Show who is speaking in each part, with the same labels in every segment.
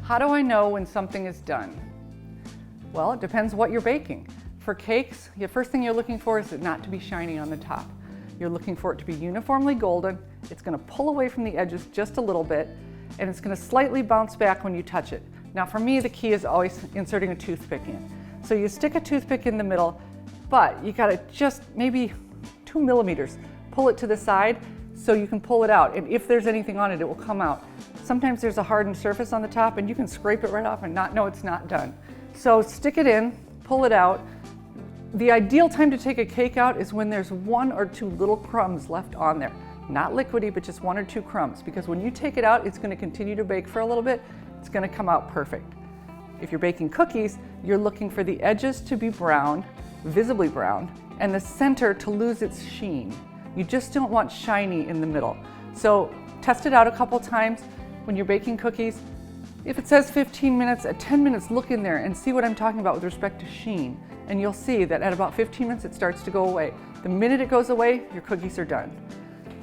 Speaker 1: How do I know when something is done? Well, it depends what you're baking. For cakes, the first thing you're looking for is it not to be shiny on the top. You're looking for it to be uniformly golden. It's going to pull away from the edges just a little bit, and it's going to slightly bounce back when you touch it. Now for me, the key is always inserting a toothpick in. So you stick a toothpick in the middle, but you got to just maybe 2 millimeters, pull it to the side so you can pull it out. And if there's anything on it, it will come out. Sometimes there's a hardened surface on the top and you can scrape it right off and not know it's not done. So stick it in, pull it out. The ideal time to take a cake out is when there's 1 or 2 little crumbs left on there. Not liquidy, but just 1 or 2 crumbs, because when you take it out, it's going to continue to bake for a little bit. It's going to come out perfect. If you're baking cookies, you're looking for the edges to be brown, visibly brown, and the center to lose its sheen. You just don't want shiny in the middle. So test it out a couple times when you're baking cookies. If it says 15 minutes, at 10 minutes, look in there and see what I'm talking about with respect to sheen. And you'll see that at about 15 minutes, it starts to go away. The minute it goes away, your cookies are done.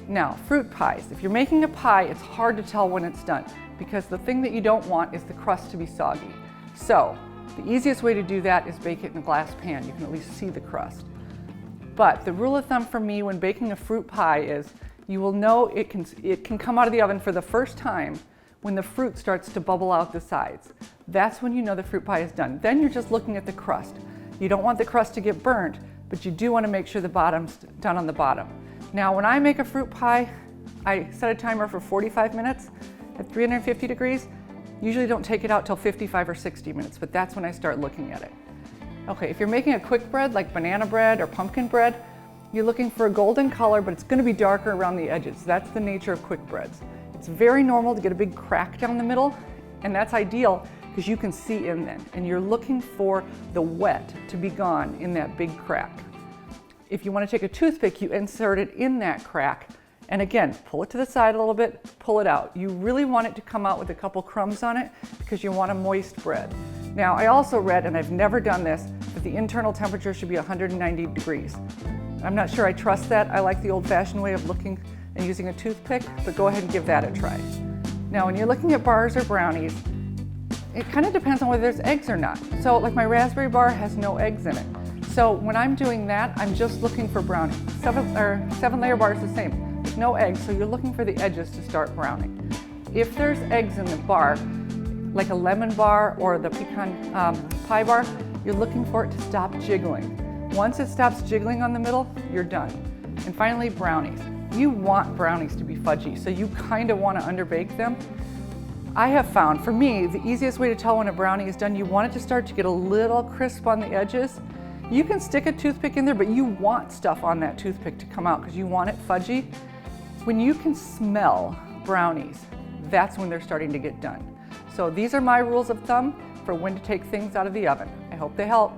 Speaker 1: Now, fruit pies. If you're making a pie, it's hard to tell when it's done because the thing that you don't want is the crust to be soggy. So the easiest way to do that is bake it in a glass pan. You can at least see the crust. But the rule of thumb for me when baking a fruit pie is you will know it can come out of the oven for the first time when the fruit starts to bubble out the sides. That's when you know the fruit pie is done. Then you're just looking at the crust. You don't want the crust to get burnt, but you do want to make sure the bottom's done on the bottom. Now, when I make a fruit pie, I set a timer for 45 minutes at 350 degrees. Usually don't take it out till 55 or 60 minutes, but that's when I start looking at it. Okay, if you're making a quick bread like banana bread or pumpkin bread, you're looking for a golden color, but it's going to be darker around the edges. That's the nature of quick breads. It's very normal to get a big crack down the middle, and that's ideal because you can see in then, and you're looking for the wet to be gone in that big crack. If you want to take a toothpick, you insert it in that crack, and again, pull it to the side a little bit, pull it out. You really want it to come out with a couple crumbs on it because you want a moist bread. Now, I also read, and I've never done this, that the internal temperature should be 190 degrees. I'm not sure I trust that. I like the old-fashioned way of looking and using a toothpick, but go ahead and give that a try. Now, when you're looking at bars or brownies, it kind of depends on whether there's eggs or not. So like my raspberry bar has no eggs in it. So when I'm doing that, I'm just looking for browning. 7-layer bar is the same. There's no eggs, so you're looking for the edges to start browning. If there's eggs in the bar, like a lemon bar or the pecan pie bar, you're looking for it to stop jiggling. Once it stops jiggling on the middle, you're done. And finally, brownies. You want brownies to be fudgy, so you kind of want to underbake them. I have found, for me, the easiest way to tell when a brownie is done, you want it to start to get a little crisp on the edges. You can stick a toothpick in there, but you want stuff on that toothpick to come out because you want it fudgy. When you can smell brownies, that's when they're starting to get done. So these are my rules of thumb for when to take things out of the oven. I hope they help.